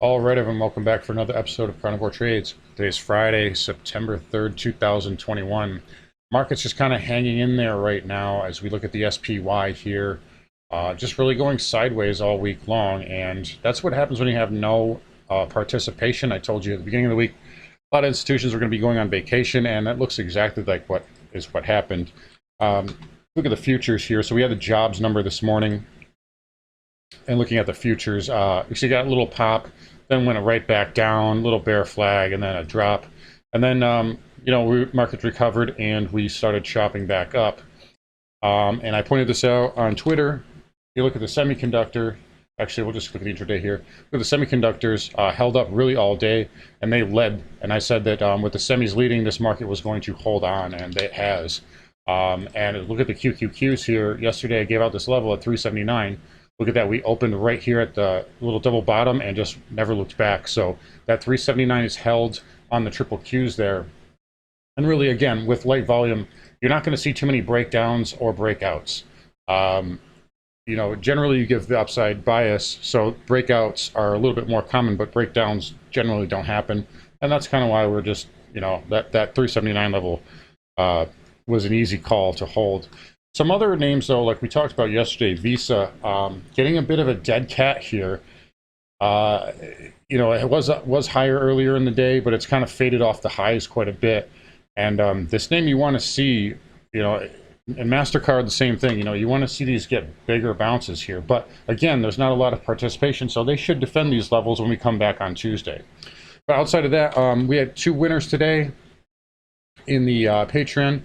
All right, everyone, welcome back for another episode of Carnivore Trades. Today's Friday, September 3rd, 2021. Market's just kind of hanging in there right now as we look at the SPY here. Just really going sideways all week long, and that's what happens when you have no participation. I told you at the beginning of the week, a lot of institutions are going to be going on vacation, and that looks exactly like what happened. Look at the futures here. So we had the jobs number this morning. And looking at the futures, you see got a little pop, then went right back down, little bear flag, and then a drop. And then, market recovered and we started chopping back up. And I pointed this out on Twitter. You look at the semiconductor, actually, we'll just look at the intraday here. Look at the semiconductors held up really all day, and they led. And I said that with the semis leading, this market was going to hold on, and it has. And look at the QQQs here. Yesterday, I gave out this level at 379. Look at that, we opened right here at the little double bottom and just never looked back. So that 379 is held on the triple Qs there. And really, again, with light volume, you're not going to see too many breakdowns or breakouts. Generally you give the upside bias, so breakouts are a little bit more common, but breakdowns generally don't happen. And that's kind of why we're just, that 379 level was an easy call to hold. Some other names, though, like we talked about yesterday, Visa, getting a bit of a dead cat here. It was higher earlier in the day, but it's kind of faded off the highs quite a bit. And this name you want to see, and MasterCard, the same thing. You want to see these get bigger bounces here. But again, there's not a lot of participation, so they should defend these levels when we come back on Tuesday. But outside of that, we had two winners today in the Patreon.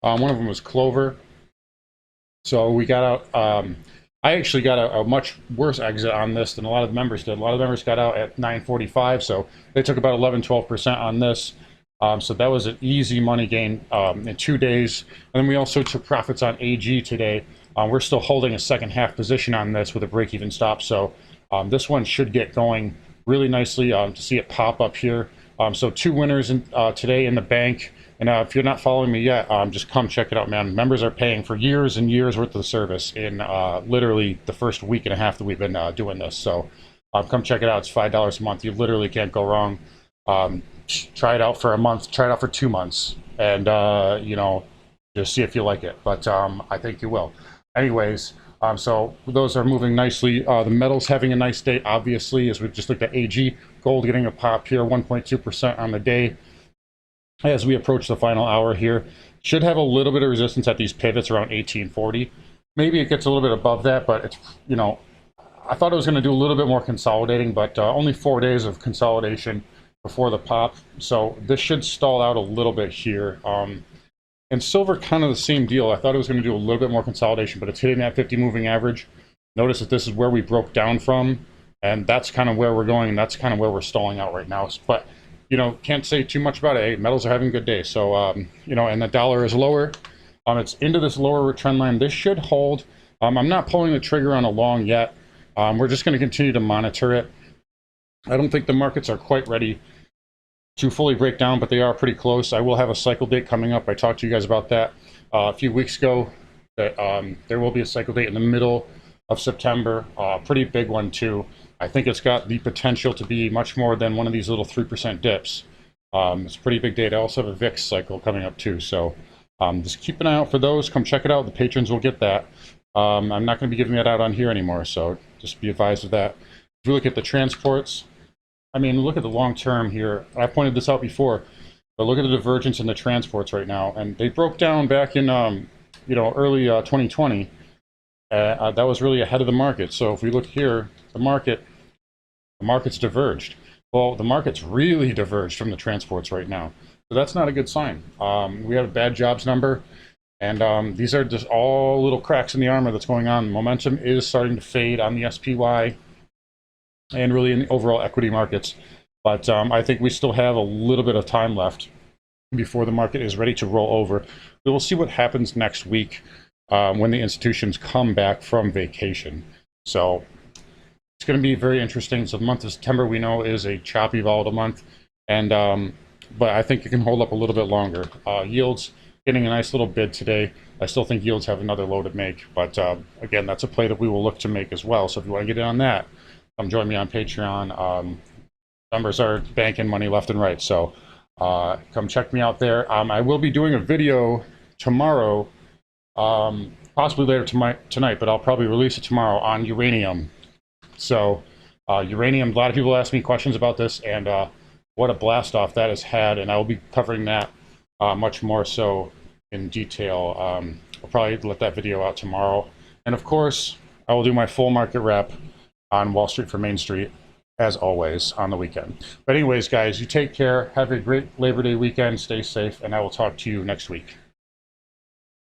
One of them was Clover. So we got out, I actually got a much worse exit on this than a lot of the members did. A lot of the members got out at 9:45, so they took about 11-12% on this. So that was an easy money gain in 2 days. And then we also took profits on AG today. We're still holding a second half position on this with a break-even stop. So this one should get going really nicely to see it pop up here. So two winners today in the bank. And if you're not following me yet, just come check it out, man. Members are paying for years and years worth of the service in literally the first week and a half that we've been doing this. So come check it out. It's $5 a month. You literally can't go wrong. Try it out for a month. Try it out for 2 months. And, just see if you like it. But I think you will. Anyways, so those are moving nicely. The metal's having a nice day, obviously, as we just looked at AG. Gold getting a pop here, 1.2% on the day. As we approach the final hour here, should have a little bit of resistance at these pivots around 1840. Maybe it gets a little bit above that, but it's, I thought it was going to do a little bit more consolidating, but only 4 days of consolidation before the pop. So this should stall out a little bit here. And silver, kind of the same deal. I thought it was going to do a little bit more consolidation, but it's hitting that 50 moving average. Notice that this is where we broke down from, and that's kind of where we're going, and that's kind of where we're stalling out right now. But can't say too much about it. Hey, metals are having a good day. So, and the dollar is lower. It's into this lower trend line. This should hold. I'm not pulling the trigger on a long yet. We're just going to continue to monitor it. I don't think the markets are quite ready to fully break down, but they are pretty close. I will have a cycle date coming up. I talked to you guys about that a few weeks ago. That there will be a cycle date in the middle of September. Pretty big one, too. I think it's got the potential to be much more than one of these little 3% dips. It's a pretty big data. I also have a VIX cycle coming up too. So just keep an eye out for those. Come check it out. The patrons will get that. I'm not going to be giving that out on here anymore. So just be advised of that. If you look at the transports, I mean, look at the long term here. I pointed this out before, but look at the divergence in the transports right now. And they broke down back in, early 2020. That was really ahead of the market. So if we look here, the market's diverged. Well, the market's really diverged from the transports right now. So that's not a good sign. We have a bad jobs number, and these are just all little cracks in the armor that's going on. Momentum is starting to fade on the SPY and really in the overall equity markets. But I think we still have a little bit of time left before the market is ready to roll over. We will see what happens next week when the institutions come back from vacation. So it's going to be very interesting. So the month of September, we know, is a choppy, volatile month, and but I think it can hold up a little bit longer. Yields getting a nice little bid today. I still think yields have another low to make, but again, that's a play that we will look to make as well. So if you want to get in on that, come join me on Patreon. Members are banking money left and right, so come check me out there. I will be doing a video tomorrow, possibly later tonight, but I'll probably release it tomorrow on uranium. So uranium, a lot of people ask me questions about this, and what a blast off that has had, and I will be covering that much more so in detail. I'll probably let that video out tomorrow. And of course, I will do my full market wrap on Wall Street for Main Street, as always, on the weekend. But anyways, guys, you take care. Have a great Labor Day weekend. Stay safe, and I will talk to you next week.